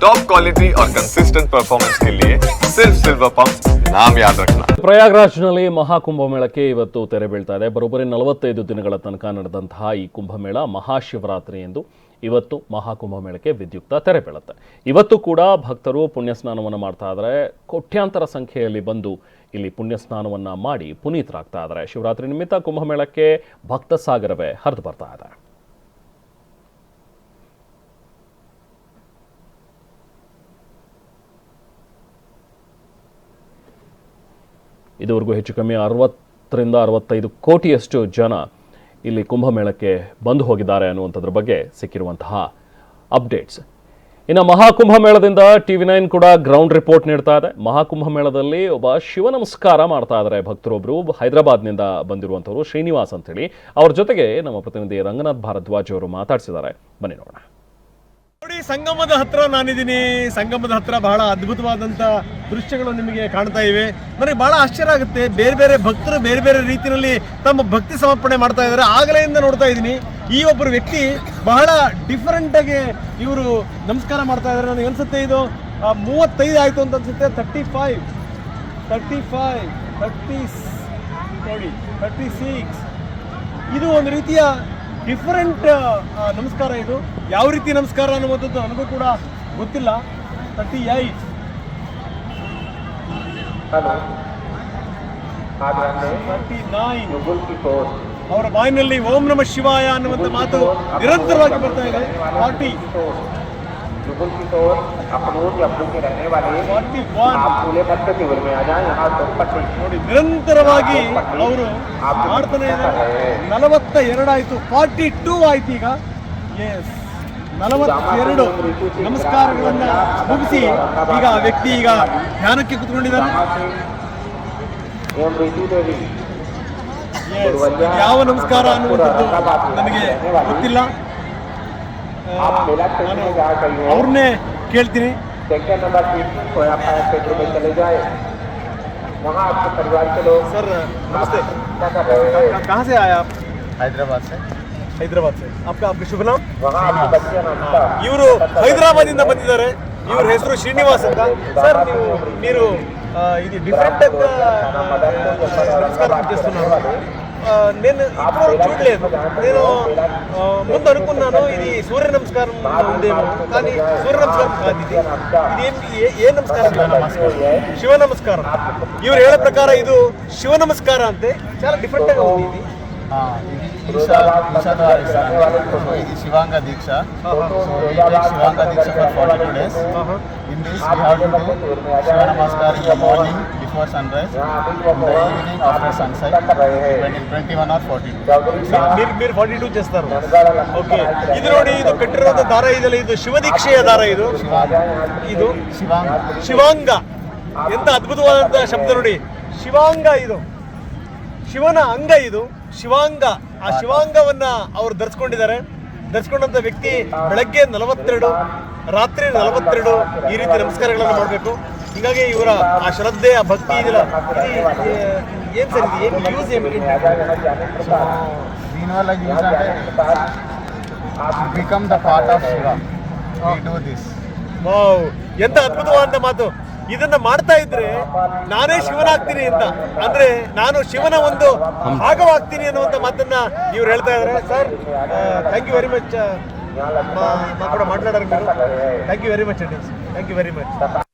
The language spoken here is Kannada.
टॉप क्वालिटी और कंसिस्टेंट परफॉर्मेंस के लिए सिर्फ सिल्वर पंप नाम याद रखना। ಪ್ರಯಾಗ್ರಾಜ್ನಲ್ಲಿ ಮಹಾಕುಂಭಮೇಳಕ್ಕೆ ಇವತ್ತು ತೆರೆ ಬೀಳ್ತಾ ಇದೆ. ಬರೋಬ್ಬರಿ 45 ದಿನಗಳ ತನಕ ನಡೆದಂತಹ ಈ ಕುಂಭಮೇಳ ಮಹಾಶಿವರಾತ್ರಿ ಎಂದು ಇವತ್ತು ಮಹಾಕುಂಭಮೇಳಕ್ಕೆ ವಿದ್ಯುಕ್ತ ತೆರೆ ಬೀಳುತ್ತೆ. ಇವತ್ತು ಕೂಡ ಭಕ್ತರು ಪುಣ್ಯ ಸ್ನಾನವನ್ನು ಮಾಡ್ತಾ ಇದ್ದಾರೆ. ಕೋಟ್ಯಾಂತರ ಸಂಖ್ಯೆಯಲ್ಲಿ ಬಂದು ಇಲ್ಲಿ ಪುಣ್ಯ ಸ್ನಾನವನ್ನು ಮಾಡಿ ಪುನೀತರಾಗ್ತಾ ಇದ್ದಾರೆ. ಶಿವರಾತ್ರಿ ನಿಮಿತ್ತ ಕುಂಭಮೇಳಕ್ಕೆ ಭಕ್ತ ಸಾಗರವೇ ಹರಿದು ಬರ್ತಾ ಇದೆ. ಇದುವರೆಗೂ ಹೆಚ್ಚು ಕಮ್ಮಿ 60ರಿಂದ 65 ಕೋಟಿಯಷ್ಟು ಜನ ಇಲ್ಲಿ ಕುಂಭಮೇಳಕ್ಕೆ ಬಂದು ಹೋಗಿದ್ದಾರೆ ಅನ್ನುವಂಥದ್ರ ಬಗ್ಗೆ ಸಿಕ್ಕಿರುವಂತಹ ಅಪ್ಡೇಟ್ಸ್. ಇನ್ನು ಮಹಾಕುಂಭಮೇಳದಿಂದ TV9 ಕೂಡ ಗ್ರೌಂಡ್ ರಿಪೋರ್ಟ್ ನೀಡ್ತಾ ಇದೆ. ಮಹಾಕುಂಭಮೇಳದಲ್ಲಿ ಒಬ್ಬ ಶಿವ ನಮಸ್ಕಾರ ಮಾಡ್ತಾ ಇದ್ದಾರೆ ಭಕ್ತರೊಬ್ಬರು, ಹೈದರಾಬಾದ್ನಿಂದ ಬಂದಿರುವಂಥವ್ರು ಶ್ರೀನಿವಾಸ್ ಅಂತೇಳಿ. ಅವ್ರ ಜೊತೆಗೆ ನಮ್ಮ ಪ್ರತಿನಿಧಿ ರಂಗನಾಥ್ ಭಾರದ್ವಾಜ್ ಅವರು ಮಾತಾಡ್ಸಿದ್ದಾರೆ. ಬನ್ನಿ ನೋಡೋಣ. ನೋಡಿ, ಸಂಗಮದ ಹತ್ರ ನಾನಿದ್ದೀನಿ. ಸಂಗಮದ ಹತ್ರ ಬಹಳ ಅದ್ಭುತವಾದಂಥ ದೃಶ್ಯಗಳು ನಿಮಗೆ ಕಾಣ್ತಾ ಇವೆ. ನನಗೆ ಬಹಳ ಆಶ್ಚರ್ಯ ಆಗುತ್ತೆ. ಬೇರೆ ಬೇರೆ ಭಕ್ತರು ಬೇರೆ ಬೇರೆ ರೀತಿಯಲ್ಲಿ ತಮ್ಮ ಭಕ್ತಿ ಸಮರ್ಪಣೆ ಮಾಡ್ತಾ ಇದ್ದಾರೆ. ಆಗಲೆಯಿಂದ ನೋಡ್ತಾ ಇದ್ದೀನಿ. ಈ ಒಬ್ಬರು ವ್ಯಕ್ತಿ ಬಹಳ ಡಿಫರೆಂಟ್ ಆಗಿ ಇವರು ನಮಸ್ಕಾರ ಮಾಡ್ತಾ ಇದ್ದಾರೆ. ನನಗೆ ಅನ್ಸುತ್ತೆ ಇದು 35 ಆಯಿತು ಅಂತ ಅನ್ಸುತ್ತೆ. 35 ನೋಡಿ 36. ಇದು ಒಂದು ರೀತಿಯ ಡಿಫರೆಂಟ್ ನಮಸ್ಕಾರ. ಇದು ಯಾವ ರೀತಿ ನಮಸ್ಕಾರ ಅನ್ನುವಂಥದ್ದು ನನಗೂ ಕೂಡ ಗೊತ್ತಿಲ್ಲ. 38 39. ಅವರ ಬಾಯಿನಲ್ಲಿ ಓಂ ನಮ ಶಿವಾಯ ಅನ್ನುವಂಥ ಮಾತು ನಿರಂತರವಾಗಿ ಬರ್ತಾ ಇದೆ. 40 ನೋಡಿ, ನಿರಂತರವಾಗಿ ಅವರು ಮಾಡ್ತಾನೆ ಇದ್ದಾರೆ. 42 ಆಯ್ತು, 42 ಆಯ್ತು. ಈಗ 42 ನಮಸ್ಕಾರಗಳನ್ನ ಮುಗಿಸಿ ಈಗ ಆ ವ್ಯಕ್ತಿ ಈಗ ಧ್ಯಾನಕ್ಕೆ ಕುತ್ಕೊಂಡಿದ್ದಾರೆ. ಯಾವ ನಮಸ್ಕಾರ ಅನ್ನುವಂಥದ್ದು ನನಗೆ ಗೊತ್ತಿಲ್ಲ. ನಾನು ಅವ್ರನ್ನೇ ಕೇಳ್ತೀನಿ. सर नमस्ते, कहाँ से आए आप? हैदराबाद से। आपका शुभ नाम? ಇವರು ಹೈದರಾಬಾದಿಂದ ಬಂದಿದ್ದಾರೆ. ಇವ್ರ ಹೆಸರು ಶ್ರೀನಿವಾಸ್ ಅಂತ. ಸರ್, మీరు ఇది డిఫరెంట్ నమస్కారం చేస్తున్నారు. నేను ఇప్పుడు చూడలేదు. నేను ముందు అనుకున్నాను ఇది సూర్య నమస్కారం ఉందేమో, కానీ సూర్య నమస్కారం కాదు. ఇది ఏ నమస్కారం? శివ నమస్కారం. ಇವ್ರು ಹೇಳೋ ಪ್ರಕಾರ ಇದು ಶಿವ ನಮಸ್ಕಾರ ಅಂತೆ. చాలా డిఫరెంట్ గా ఉంది ఇది. ఇది శివాంగ దీక్ష. శివాంగ దీక్ష for 42 days. In this we have to do Shiva Namaskar in the morning before sunrise, in the evening after sunset, 21 or 42. మీరు 42 చేస్తారు. ಓಕೆ, ಇದು ನೋಡಿ, ಇದು ಕಟ್ಟಿರೋದ ದಾರ ಇದೆಲ್ಲ, ಇದು ಶಿವ ದೀಕ್ಷೆಯ ದಾರ. ಇದು ಶಿವಾಂಗ. ಎಂತ ಅದ್ಭುತವಾದಂತಹ ಶಬ್ದ ನೋಡಿ. ಶಿವಾಂಗ, ಇದು ಶಿವನ ಅಂಗ. ಇದು ಶಿವಾಂಗ. ಆ ಶಿವಾಂಗವನ್ನ ಅವರು ಧರಿಸ್ಕೊಂಡಂತ ವ್ಯಕ್ತಿ ಬೆಳಗ್ಗೆ 42, ರಾತ್ರಿ 42 ಈ ರೀತಿ ನಮಸ್ಕಾರಗಳನ್ನು ಮಾಡಬೇಕು. ಹೀಗಾಗಿ ಇವರ ಆ ಶ್ರದ್ಧೆ, ಆ ಭಕ್ತಿ ಇದೆಲ್ಲ ಏನ್ ಸರ್, ಇದು ಏನು ಯೂಸ್ దీనివల్ల యూజ్ అంటే become the part of Shiva. We do this. Wow, ಎಂತ ಅದ್ಭುತವಾದಂತ ಮಾತು. ಇದನ್ನ ಮಾಡ್ತಾ ಇದ್ರೆ ನಾನೇ ಶಿವನಾಗ್ತೀನಿ ಅಂತ, ಅಂದ್ರೆ ನಾನು ಶಿವನ ಒಂದು ಭಾಗವಾಗ್ತೀನಿ ಅನ್ನುವಂತ ಮಾತನ್ನ ಇವ್ರು ಹೇಳ್ತಾ ಇದ್ದಾರೆ. Sir, thank you very much. ಕೂಡ ಮಾట్లాಡೋರು. Thank you very much.